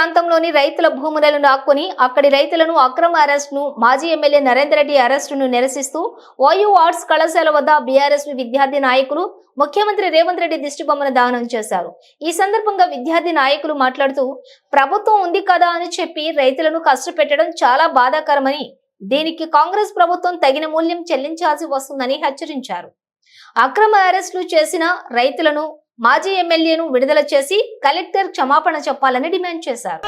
ప్రాంతంలోని రైతుల భూములను లాక్కొని అక్కడి రైతులను అక్రమ అరెస్టును మాజీ ఎమ్మెల్యే నరేందర్ రెడ్డి అరెస్టును నిరసిస్తూ ఓయూ ఆర్ట్స్ కళాశాల వద్ద బీఆర్ఎస్ విద్యార్థి నాయకులు ముఖ్యమంత్రి రేవంత్ రెడ్డి దిష్టిబొమ్మను దహనం చేశారు. ఈ సందర్భంగా విద్యార్థి నాయకులు మాట్లాడుతూ ప్రభుత్వం ఉంది కదా అని చెప్పి రైతులను కష్టపెట్టడం చాలా బాధాకరమని, దీనికి కాంగ్రెస్ ప్రభుత్వం తగిన మూల్యం చెల్లించాల్సి వస్తుందని హెచ్చరించారు. అక్రమ అరెస్టులు చేసిన రైతులను మాజీ ఎమ్మెల్యేను విడుదల చేసి కలెక్టర్ క్షమాపణ చెప్పాలని డిమాండ్ చేశారు.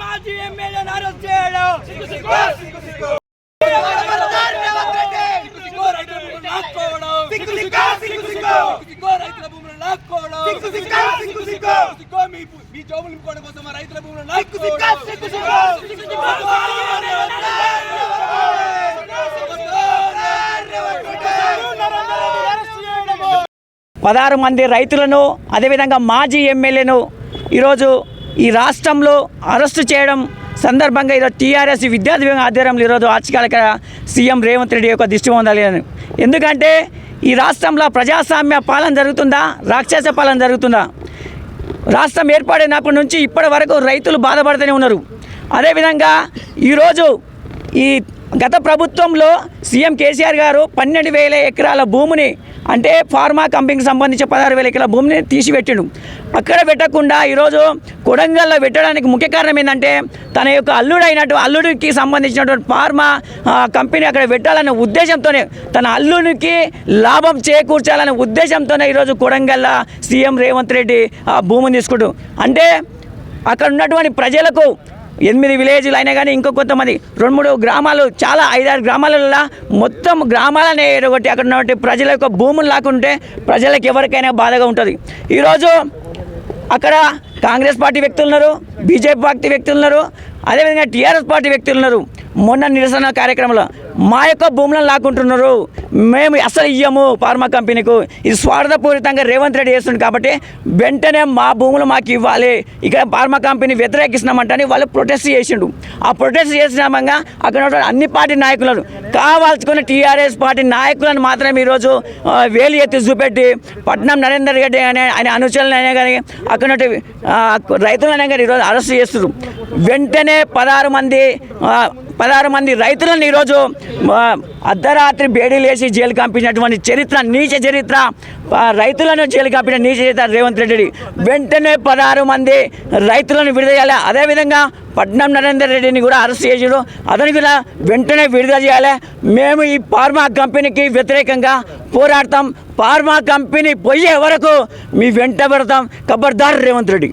మాజీ ఎమ్మెల్యే అరెస్ట్ చేయడం రైతుల భూములను లాక్కోవడం మీ జోబులు నింపుకోవడం కోసం రైతుల భూములను లాక్కోవడం 16 మంది రైతులను అదేవిధంగా మాజీ ఎమ్మెల్యేను ఈరోజు ఈ రాష్ట్రంలో అరెస్టు చేయడం సందర్భంగా ఈరోజు టీఆర్ఎస్ విద్యార్థి విభాగం ఆధ్వర్యంలో ఈరోజు ఆర్చికాలక సీఎం రేవంత్ రెడ్డి యొక్క దిష్టి పొందాలి. ఎందుకంటే ఈ రాష్ట్రంలో ప్రజాస్వామ్య పాలన జరుగుతుందా, రాక్షస పాలన జరుగుతుందా? రాష్ట్రం ఏర్పడినప్పటి నుంచి ఇప్పటి వరకు రైతులు బాధపడుతూనే ఉన్నారు. అదేవిధంగా ఈరోజు ఈ గత ప్రభుత్వంలో సీఎం కేసీఆర్ గారు 12,000 ఎకరాల భూమిని, అంటే ఫార్మా కంపెనీకి సంబంధించి 16,000 ఎకరాల భూమిని తీసిపెట్టిండు. అక్కడ పెట్టకుండా ఈరోజు కొడంగల్లో పెట్టడానికి ముఖ్య కారణం ఏంటంటే తన యొక్క అల్లుడికి సంబంధించినటువంటి ఫార్మా కంపెనీ అక్కడ పెట్టాలనే ఉద్దేశంతోనే, తన అల్లుడికి లాభం చేకూర్చాలనే ఉద్దేశంతోనే ఈరోజు కొడంగల్లో సీఎం రేవంత్ రెడ్డి ఆ భూమిని తీసుకుంటూ, అంటే అక్కడ ఉన్నటువంటి ప్రజలకు 8 విలేజ్లు అయినా కానీ ఇంకో కొంతమంది 2-3 గ్రామాలు, చాలా 5-6 గ్రామాలలో మొత్తం గ్రామాలనే ఎడగొట్టి అక్కడ ఉన్నటువంటి ప్రజల యొక్క భూములు లాక్కుంటే ప్రజలకు ఎవరికైనా బాధగా ఉంటుంది. ఈరోజు అక్కడ కాంగ్రెస్ పార్టీ వ్యక్తులు ఉన్నారు, బీజేపీ పార్టీ వ్యక్తులు ఉన్నారు, అదేవిధంగా టీఆర్ఎస్ పార్టీ వ్యక్తులు ఉన్నారు. మొన్న నిరసన కార్యక్రమంలో మా యొక్క భూములను లాక్కుంటున్నారు, మేము అసలు ఇయ్యము ఫార్మా కంపెనీకు, ఇది స్వార్థపూరితంగా రేవంత్ రెడ్డి చేస్తుంది కాబట్టి వెంటనే మా భూములు మాకు ఇవ్వాలి, ఇక్కడ ఫార్మా కంపెనీ వ్యతిరేకిస్తున్నామంటని వాళ్ళు ప్రొటెస్ట్ చేసిండు. ఆ ప్రొటెస్ట్ చేసినామంగా అక్కడ అన్ని పార్టీ నాయకులను కావాల్సుకున్న టీఆర్ఎస్ పార్టీ నాయకులను మాత్రమే ఈరోజు వేలు ఎత్తి చూపెట్టి పట్నం నరేందర్ రెడ్డి అనే ఆయన అనుచరులైనా కానీ అక్కడ రైతులైనా కానీ ఈరోజు అరెస్ట్ చేస్తున్నారు. వెంటనే 16 మంది రైతులను ఈరోజు అర్ధరాత్రి బేడీలు వేసి జైలు పంపించినటువంటి చరిత్ర, నీచ చరిత్ర, రైతులను జైలు పంపిన నీచ చరిత్ర రేవంత్ రెడ్డి. వెంటనే 16 మంది రైతులను విడుదల చేయాలి. అదేవిధంగా పట్నం నరేందర్ రెడ్డిని కూడా అరెస్ట్ చేసారు, అతనికి కూడా వెంటనే విడుదల చేయాలి. మేము ఈ ఫార్మా కంపెనీకి వ్యతిరేకంగా పోరాడతాం, ఫార్మా కంపెనీ పోయే వరకు మీ వెంట పెడతాం. ఖబర్దార్ రేవంత్ రెడ్డి.